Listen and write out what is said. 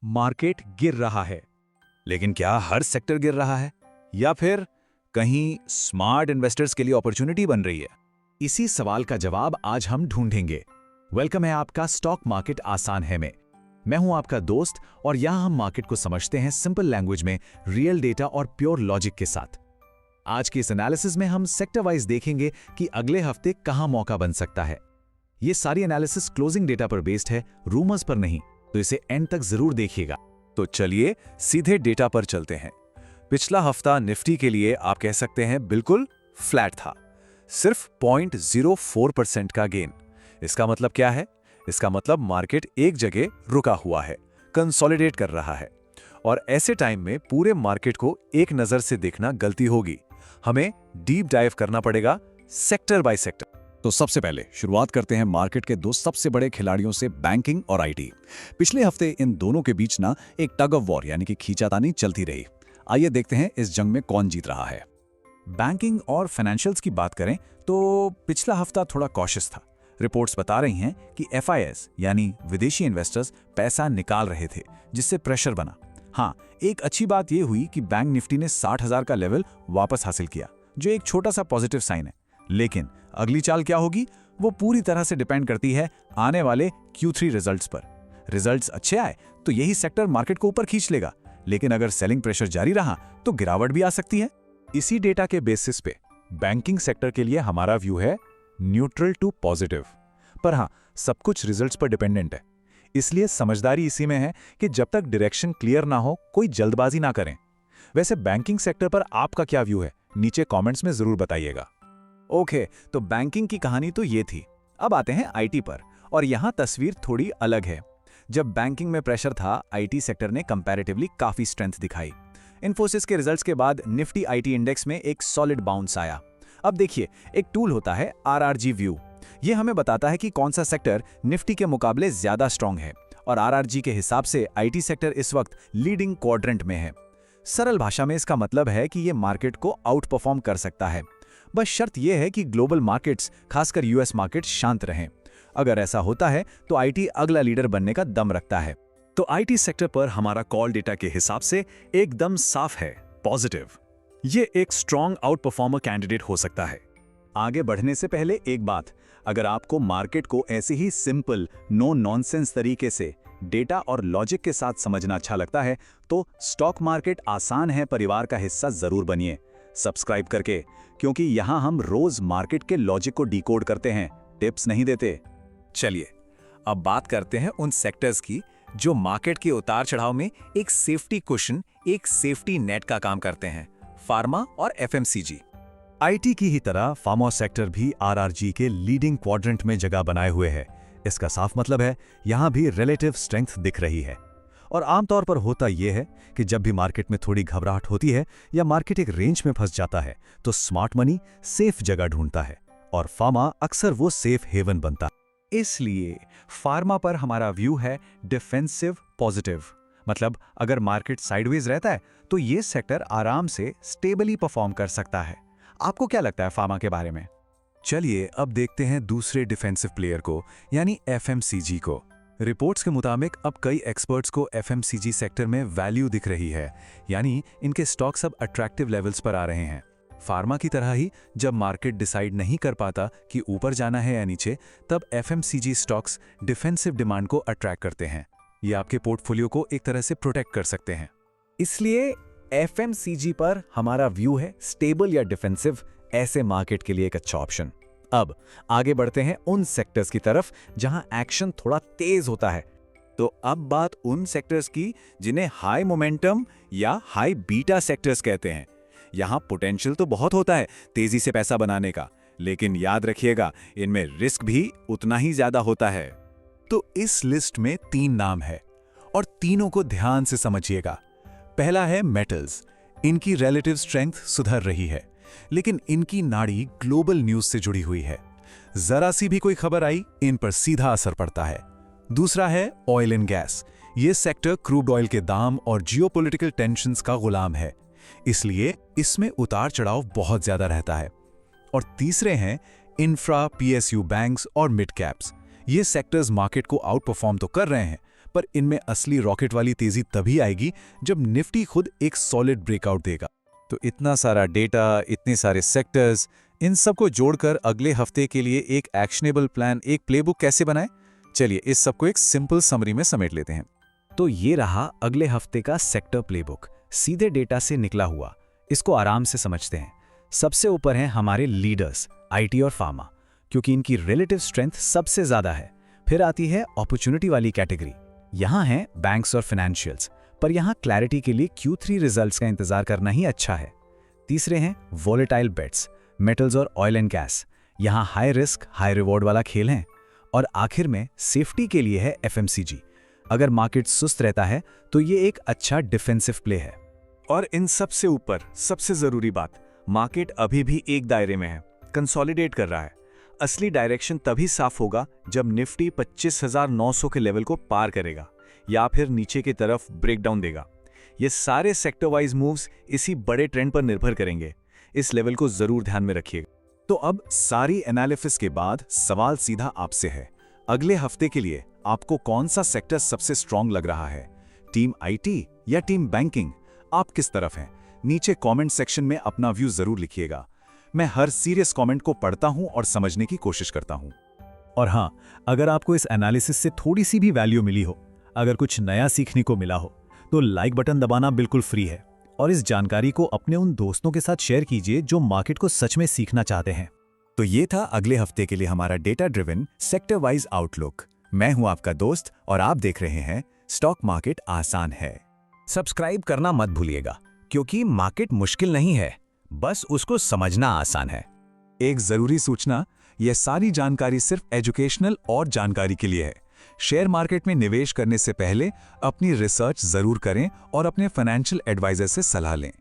Market गिर रहा है। लेकिन क्या हर सेक्टर गिर रहा है या फिर कहीं स्मार्ट इन्वेस्टर्स के लिए अपॉर्चुनिटी बन रही है? इसी सवाल का जवाब आज हम ढूंढेंगे। वेलकम है आपका स्टॉक मार्केट आसान है में। मैं हूं आपका दोस्त और यहां हम मार्केट को समझते हैं सिंपल लैंग्वेज में, रियल डेटा और प्योर लॉजिक के साथ। आज के इस एनालिसिस में हम सेक्टर वाइज देखेंगे कि अगले हफ्ते कहां मौका बन सकता है। ये सारी एनालिसिस क्लोजिंग डेटा पर बेस्ड है, रूमर्स पर नहीं, तो इसे एंड तक जरूर देखिएगा। तो चलिए सीधे डेटा पर चलते हैं। पिछला हफ्ता निफ्टी के लिए आप कह सकते हैं बिल्कुल फ्लैट था, सिर्फ 0.04% का गेन। इसका मतलब क्या है? इसका मतलब मार्केट एक जगह रुका हुआ है, कंसोलिडेट कर रहा है। और ऐसे टाइम में पूरे मार्केट को एक नजर से देखना गलती होगी। हमें डीप डाइव करना पड़ेगा सेक्टर बाय सेक्टर। तो सबसे पहले शुरुआत करते हैं मार्केट के दो सबसे बड़े खिलाड़ियों से, बैंकिंग और आईटी। पिछले हफ्ते इन दोनों के बीच ना एक टग ऑफ वॉर यानी कि खींचातानी चलती रही। आइए देखते हैं इस जंग में कौन जीत रहा है। बैंकिंग और फाइनेंशियल्स की बात करें तो पिछला हफ्ता थोड़ा कॉशियस था। रिपोर्ट्स बता रही हैं कि FIS यानी विदेशी इन्वेस्टर्स पैसा निकाल रहे थे, जिससे प्रेशर बना। हाँ, एक अच्छी बात यह हुई कि बैंक निफ्टी ने 60,000 का लेवल वापस हासिल किया, जो एक छोटा सा पॉजिटिव साइन है। लेकिन अगली चाल क्या होगी वो पूरी तरह से डिपेंड करती है आने वाले Q3 रिजल्ट्स पर। रिजल्ट्स अच्छे आए तो यही सेक्टर मार्केट को ऊपर खींच लेगा, लेकिन अगर सेलिंग प्रेशर जारी रहा तो गिरावट भी आ सकती है। इसी डेटा के बेसिस पे बैंकिंग सेक्टर के लिए हमारा व्यू है न्यूट्रल टू पॉजिटिव। पर हाँ, सब कुछ रिजल्ट्स पर डिपेंडेंट है, इसलिए समझदारी इसी में है कि जब तक डायरेक्शन क्लियर ना हो कोई जल्दबाजी ना करें। वैसे बैंकिंग सेक्टर पर आपका क्या व्यू है, नीचे कमेंट्स में जरूर बताइएगा। ओके, तो बैंकिंग की कहानी तो ये थी। अब आते हैं आईटी पर, और यहां तस्वीर थोड़ी अलग है। जब बैंकिंग में प्रेशर था, आईटी सेक्टर ने कंपैरेटिवली काफी स्ट्रेंथ दिखाई। इन्फोसिस के रिजल्ट्स के बाद निफ्टी आईटी इंडेक्स में एक सॉलिड बाउंस आया। अब देखिए, एक टूल होता है RRG व्यू। ये हमें बताता है कि कौन सा सेक्टर निफ्टी के मुकाबले ज्यादा स्ट्रांग है, और RRG के हिसाब से आईटी सेक्टर इस वक्त लीडिंग क्वाड्रेंट में है। सरल भाषा में इसका मतलब है कि ये मार्केट को आउट परफॉर्म कर सकता है। बस शर्त यह है कि ग्लोबल मार्केट्स, खासकर US मार्केट शांत रहें। अगर ऐसा होता है तो आईटी अगला लीडर बनने का दम रखता है। तो आईटी सेक्टर पर हमारा कॉल डेटा के हिसाब से एकदम साफ है, पॉजिटिव। ये एक स्ट्रॉन्ग आउट परफॉर्मर कैंडिडेट हो सकता है। आगे बढ़ने से पहले एक बात, अगर आपको मार्केट को ऐसे ही सिंपल, नो नॉनसेंस तरीके से डेटा और लॉजिक के साथ समझना अच्छा लगता है तो स्टॉक मार्केट आसान है परिवार का हिस्सा जरूर बनिए, सब्सक्राइब करके, क्योंकि यहां हम रोज मार्केट के लॉजिक को डिकोड करते हैं, टिप्स नहीं देते। चलिए अब बात करते हैं उन सेक्टर्स की जो मार्केट के उतार चढ़ाव में एक सेफ्टी कुशन, एक सेफ्टी नेट का काम करते हैं, फार्मा और FMCG। आईटी की ही तरह फार्मा सेक्टर भी RRG के लीडिंग क्वाड्रेंट में जगह बनाए हुए है। इसका साफ मतलब है यहां भी रिलेटिव स्ट्रेंथ दिख रही है। और आमतौर पर होता यह है कि जब भी मार्केट में थोड़ी घबराहट होती है या मार्केट एक रेंज में फंस जाता है तो स्मार्ट मनी सेफ जगह ढूंढता है, और फार्मा अक्सर वो सेफ हेवन बनता है। इसलिए फार्मा पर हमारा व्यू है डिफेंसिव पॉजिटिव। मतलब अगर मार्केट साइडवेज रहता है तो ये सेक्टर आराम से स्टेबली परफॉर्म कर सकता है। आपको क्या लगता है फार्मा के बारे में? चलिए अब देखते हैं दूसरे डिफेंसिव प्लेयर को, यानी FMCG को। रिपोर्ट्स के मुताबिक अब कई एक्सपर्ट्स को FMCG सेक्टर में वैल्यू दिख रही है, यानी इनके स्टॉक्स अब अट्रैक्टिव लेवल्स पर आ रहे हैं। फार्मा की तरह ही जब मार्केट डिसाइड नहीं कर पाता कि ऊपर जाना है या नीचे, तब FMCG स्टॉक्स डिफेंसिव डिमांड को अट्रैक्ट करते हैं। ये आपके पोर्टफोलियो को एक तरह से प्रोटेक्ट कर सकते हैं। इसलिए FMCG पर हमारा व्यू है स्टेबल या डिफेंसिव, ऐसे मार्केट के लिए एक अच्छा ऑप्शन। अब आगे बढ़ते हैं उन सेक्टर्स की तरफ जहां एक्शन थोड़ा तेज होता है। तो अब बात उन सेक्टर्स की जिन्हें हाई मोमेंटम या हाई बीटा सेक्टर्स कहते हैं। यहां पोटेंशियल तो बहुत होता है तेजी से पैसा बनाने का, लेकिन याद रखिएगा इनमें रिस्क भी उतना ही ज्यादा होता है। तो इस लिस्ट में 3 नाम है और तीनों को ध्यान से समझिएगा। पहला है मेटल्स। इनकी रिलेटिव स्ट्रेंथ सुधर रही है, लेकिन इनकी नाड़ी ग्लोबल न्यूज से जुड़ी हुई है। जरा सी भी कोई खबर आई, इन पर सीधा असर पड़ता है। दूसरा है ऑयल एंड गैस। ये सेक्टर क्रूड ऑयल के दाम और जियोपॉलिटिकल टेंशंस का गुलाम है, इसलिए इसमें उतार चढ़ाव बहुत ज्यादा रहता है। और तीसरे हैं इंफ्रा, PSU बैंक्स और मिड कैप्स। ये सेक्टर्स मार्केट को आउट परफॉर्म तो कर रहे हैं, पर इनमें असली रॉकेट वाली तेजी तभी आएगी जब निफ्टी खुद एक सॉलिड ब्रेकआउट देगा। तो इतना सारा डेटा, इतने सारे सेक्टर्स, इन सबको जोड़कर अगले हफ्ते के लिए एक एक्शनेबल प्लान, एक प्लेबुक कैसे बनाएं? चलिए इस सबको एक सिंपल समरी में समेट लेते हैं। तो ये रहा अगले हफ्ते का सेक्टर प्लेबुक, सीधे डेटा से निकला हुआ। इसको आराम से समझते हैं। सबसे ऊपर हैं हमारे लीडर्स, आईटी और फार्मा, क्योंकि इनकी रिलेटिव स्ट्रेंथ सबसे ज्यादा है। फिर आती है अपॉर्चुनिटी वाली कैटेगरी। यहाँ हैं बैंक्स और फाइनेंशियल्स, पर यहाँ क्लैरिटी के लिए Q3 रिजल्ट्स का इंतजार करना ही अच्छा है। तीसरे हैं वोलेटाइल बेट्स, मेटल्स और ऑयल एंड गैस। यहाँ हाई रिस्क हाई रिवॉर्ड वाला खेल है। और आखिर में सेफ्टी के लिए है FMCG। अगर मार्केट सुस्त रहता है तो ये एक अच्छा डिफेंसिव प्ले है। और इन सबसे ऊपर सबसे जरूरी बात, मार्केट अभी भी एक दायरे में है, कंसोलिडेट कर रहा है। असली डायरेक्शन तभी साफ होगा जब निफ्टी 25,900 के लेवल को पार करेगा या फिर नीचे की तरफ ब्रेकडाउन देगा। ये सारे सेक्टर वाइज मूव्स इसी बड़े ट्रेंड पर निर्भर करेंगे। इस लेवल को जरूर ध्यान में रखिएगा। तो अब सारी एनालिसिस के बाद सवाल सीधा आपसे है, अगले हफ्ते के लिए आपको कौन सा सेक्टर सबसे स्ट्रांग लग रहा है? टीम आईटी या टीम बैंकिंग? आप किस तरफ हैं? नीचे कमेंट सेक्शन में अपना व्यू जरूर लिखिएगा। मैं हर सीरियस कमेंट को पढ़ता हूं और समझने की कोशिश करता हूं। और हां, अगर आपको इस एनालिसिस से थोड़ी सी भी वैल्यू मिली हो, अगर कुछ नया सीखने को मिला हो, तो लाइक बटन दबाना बिल्कुल फ्री है। और इस जानकारी को अपने उन दोस्तों के साथ शेयर कीजिए जो मार्केट को सच में सीखना चाहते हैं। तो ये था अगले हफ्ते के लिए हमारा data driven sector wise outlook. मैं हूं आपका दोस्त और आप देख रहे हैं स्टॉक मार्केट आसान है। सब्सक्राइब करना मत भूलिएगा, क्योंकि मार्केट मुश्किल नहीं है, बस उसको समझना आसान है। एक जरूरी सूचना, यह सारी जानकारी सिर्फ एजुकेशनल और जानकारी के लिए है। शेयर मार्केट में निवेश करने से पहले अपनी रिसर्च जरूर करें और अपने फाइनेंशियल एडवाइजर से सलाह लें।